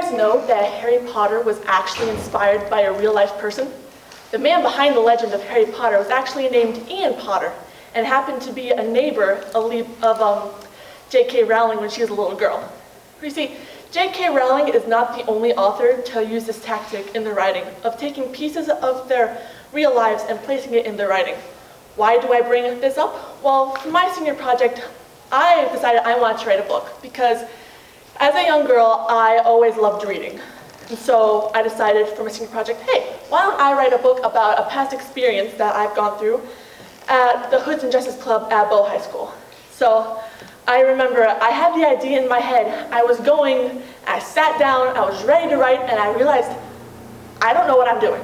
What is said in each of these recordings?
guys know that Harry Potter was actually inspired by a real-life person? The man behind the legend of Harry Potter was actually named Ian Potter and happened to be a neighbor of J.K. Rowling when she was a little girl. You see, J.K. Rowling is not the only author to use this tactic in their writing, of taking pieces of their real lives and placing it in their writing. Why do I bring this up? Well, for my senior project, I decided I wanted to write a book because as a young girl, I always loved reading. And so I decided for my senior project, hey, why don't I write a book about a past experience that I've gone through at the Hoods and Justice Club at Bow High School. So I remember I had the idea in my head. I sat down, I was ready to write, and I realized I don't know what I'm doing.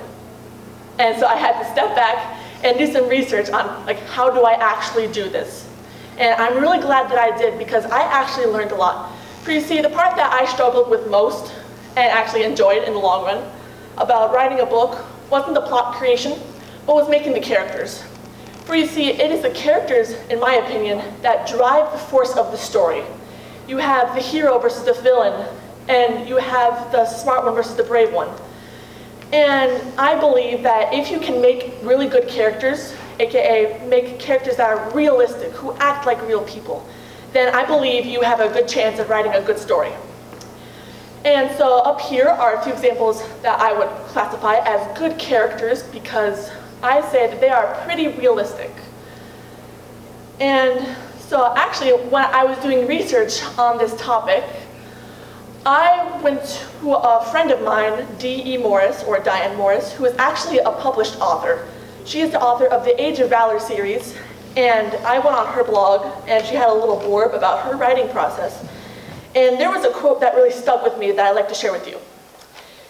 And so I had to step back and do some research on how do I actually do this. And I'm really glad that I did because I actually learned a lot. For you see, the part that I struggled with most and actually enjoyed in the long run about writing a book wasn't the plot creation, but was making the characters. For you see, it is the characters, in my opinion, that drive the force of the story. You have the hero versus the villain, and you have the smart one versus the brave one. And I believe that if you can make really good characters, aka make characters that are realistic, who act like real people, then I believe you have a good chance of writing a good story. And so up here are a few examples that I would classify as good characters because I say that they are pretty realistic. And so actually, when I was doing research on this topic, I went to a friend of mine, D.E. Morris, or Diane Morris, who is actually a published author. She is the author of the Age of Valor series, and I went on her blog, and she had a little blurb about her writing process. And there was a quote that really stuck with me that I'd like to share with you.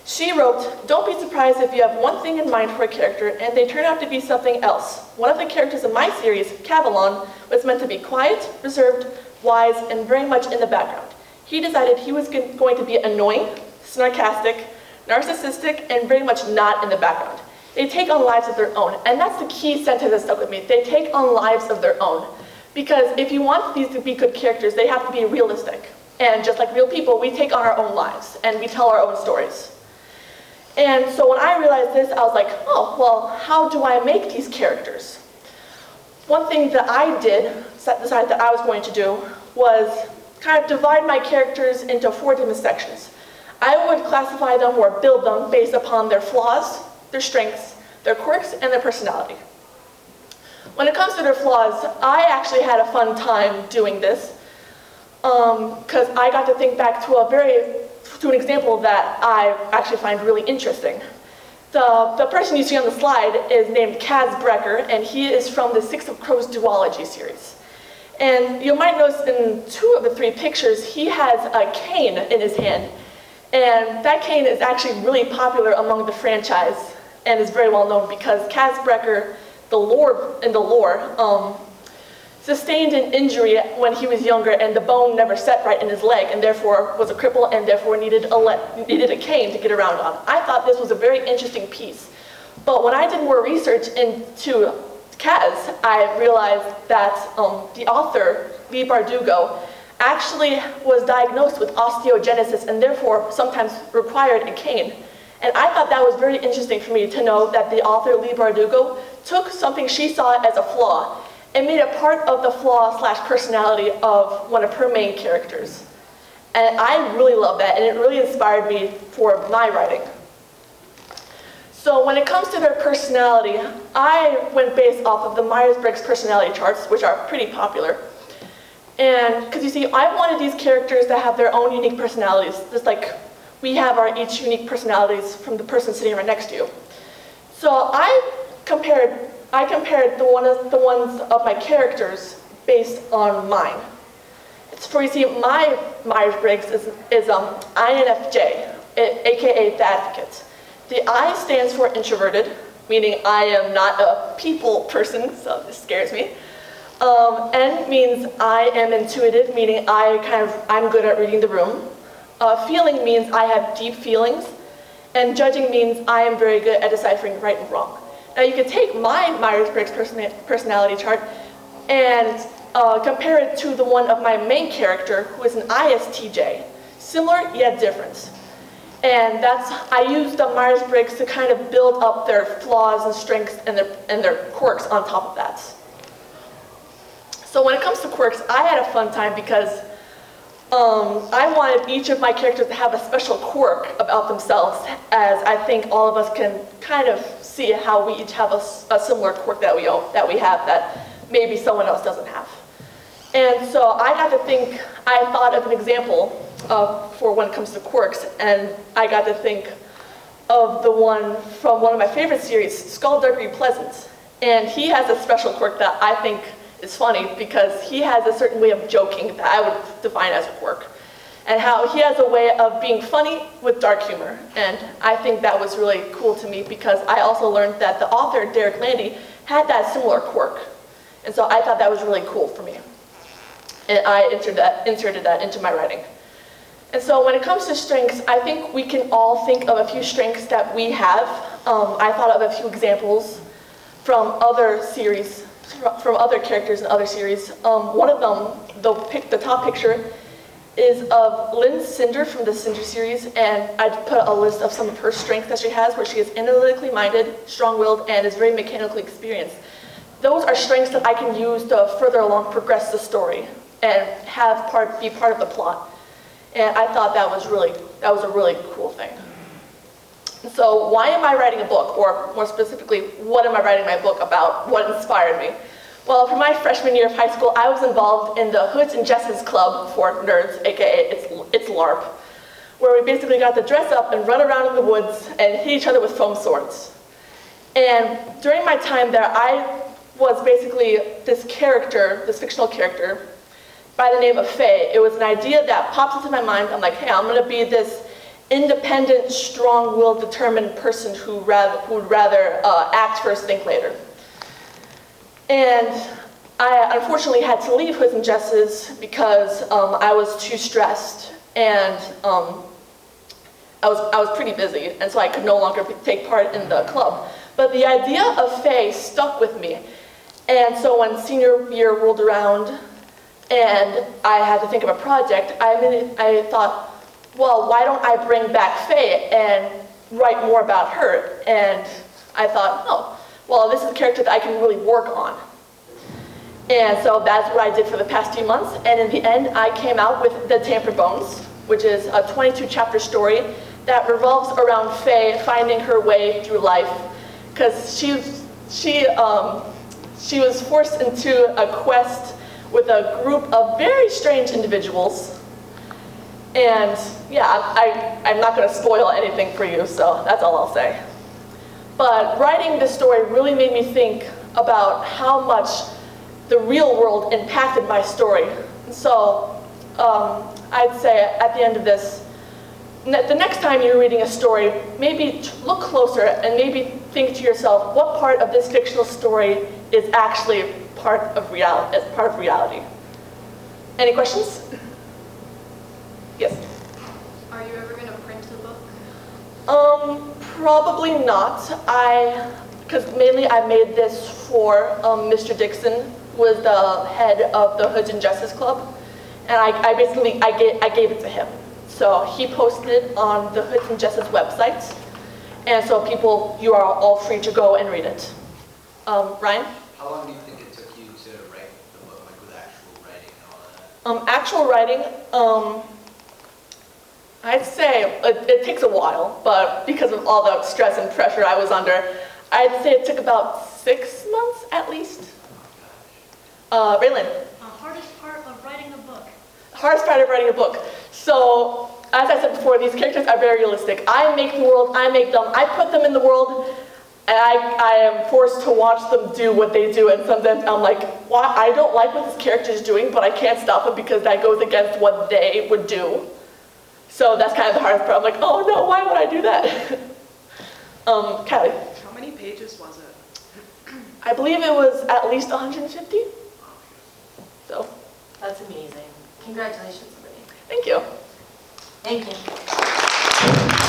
She wrote, "Don't be surprised if you have one thing in mind for a character and they turn out to be something else. One of the characters in my series, Cavalon, was meant to be quiet, reserved, wise, and very much in the background. He decided he was going to be annoying, sarcastic, narcissistic, and very much not in the background. They take on lives of their own." And that's the key sentence that stuck with me. They take on lives of their own. Because if you want these to be good characters, they have to be realistic. And just like real people, we take on our own lives, and we tell our own stories. And so when I realized this, I was like, oh, well, how do I make these characters? One thing that I decided that I was going to do was kind of divide my characters into 4 different sections. I would classify them or build them based upon their flaws, their strengths, their quirks, and their personality. When it comes to their flaws, I actually had a fun time doing this because I got to think back to an example that I actually find really interesting. The person you see on the slide is named Kaz Brecker, and he is from the Six of Crows duology series. And you might notice in 2 of the 3 pictures, he has a cane in his hand. And that cane is actually really popular among the franchise and is very well known because Kaz Brecker, in the lore, sustained an injury when he was younger and the bone never set right in his leg and therefore was a cripple and therefore needed a cane to get around on. I thought this was a very interesting piece. But when I did more research into Kaz, I realized that the author, Leigh Bardugo, actually was diagnosed with osteogenesis and therefore sometimes required a cane. And I thought that was very interesting for me to know that the author, Leigh Bardugo, took something she saw as a flaw and made it part of the flaw/personality of one of her main characters. And I really love that, and it really inspired me for my writing. So when it comes to their personality, I went based off of the Myers-Briggs personality charts, which are pretty popular. And because you see, I wanted these characters to have their own unique personalities, just like we have our each unique personalities from the person sitting right next to you. So I compared the ones of my characters based on mine. You see, my Myers-Briggs is INFJ, aka the advocate. The I stands for introverted, meaning I am not a people person, so this scares me. N means I am intuitive, meaning I'm good at reading the room. Feeling means I have deep feelings. And judging means I am very good at deciphering right and wrong. Now you can take my Myers-Briggs personality chart and compare it to the one of my main character, who is an ISTJ. Similar yet different. And I used the Myers-Briggs to kind of build up their flaws and strengths and their quirks on top of that. So when it comes to quirks, I had a fun time because I wanted each of my characters to have a special quirk about themselves, as I think all of us can kind of see how we each have a similar quirk that we have that maybe someone else doesn't have. And so I thought of an example for when it comes to quirks, and I got to think of the one from one of my favorite series, Skullduggery Pleasant. And he has a special quirk that I think is funny because he has a certain way of joking that I would define as a quirk. And how he has a way of being funny with dark humor. And I think that was really cool to me because I also learned that the author, Derek Landy, had that similar quirk. And so I thought that was really cool for me. And I inserted that into my writing. And so when it comes to strengths, I think we can all think of a few strengths that we have. I thought of a few examples from other series, from other characters in other series. One of them, the top picture, is of Lynn Cinder from the Cinder series, and I put a list of some of her strengths that she has, where she is analytically minded, strong-willed, and is very mechanically experienced. Those are strengths that I can use to further along progress the story and be part of the plot. And I thought that was a really cool thing. So why am I writing a book? Or more specifically, what am I writing my book about? What inspired me? Well, for my freshman year of high school, I was involved in the Hoods and Jesses Club for Nerds, aka it's LARP, where we basically got to dress up and run around in the woods and hit each other with foam swords. And during my time there, I was basically this fictional character, by the name of Faye. It was an idea that popped into my mind. I'm like, hey, I'm going to be this independent, strong-willed, determined person who would rather act first, think later. And I unfortunately had to leave Hoods and Jesses because I was too stressed, and I was pretty busy, and so I could no longer take part in the club. But the idea of Faye stuck with me. And so when senior year rolled around, and I had to think of a project, I thought, well, why don't I bring back Faye and write more about her? And I thought, oh, well, this is a character that I can really work on. And so that's what I did for the past few months. And in the end, I came out with The Tampered Bones, which is a 22-chapter story that revolves around Faye finding her way through life, because she was forced into a quest with a group of very strange individuals. And yeah, I'm not going to spoil anything for you, so that's all I'll say. But writing this story really made me think about how much the real world impacted my story. So I'd say at the end of this, the next time you're reading a story, maybe look closer and maybe think to yourself, what part of this fictional story is actually part of reality? Any questions? Yes? Are you ever going to print the book? Probably not. Because mainly I made this for Mr. Dixon, who was the head of the Hoods and Jesses Club, and I gave it to him. So he posted on the Hoods and Jesses website, and so you are all free to go and read it. Ryan? How long do you think it took you to write the book, like with actual writing and all that? Actual writing, I'd say it takes a while, but because of all the stress and pressure I was under, I'd say it took about 6 months at least. Raylan? Hardest part of writing a book. Hardest part of writing a book. So, as I said before, these characters are very realistic. I make the world, I make them, I put them in the world, and I am forced to watch them do what they do, and sometimes I'm like, why? I don't like what this character is doing, but I can't stop it because that goes against what they would do. So that's kind of the hardest part. I'm like, oh no, why would I do that? Callie? How many pages was it? I believe it was at least 150. So, That's amazing. Congratulations, Brittany. thank you. Thank you.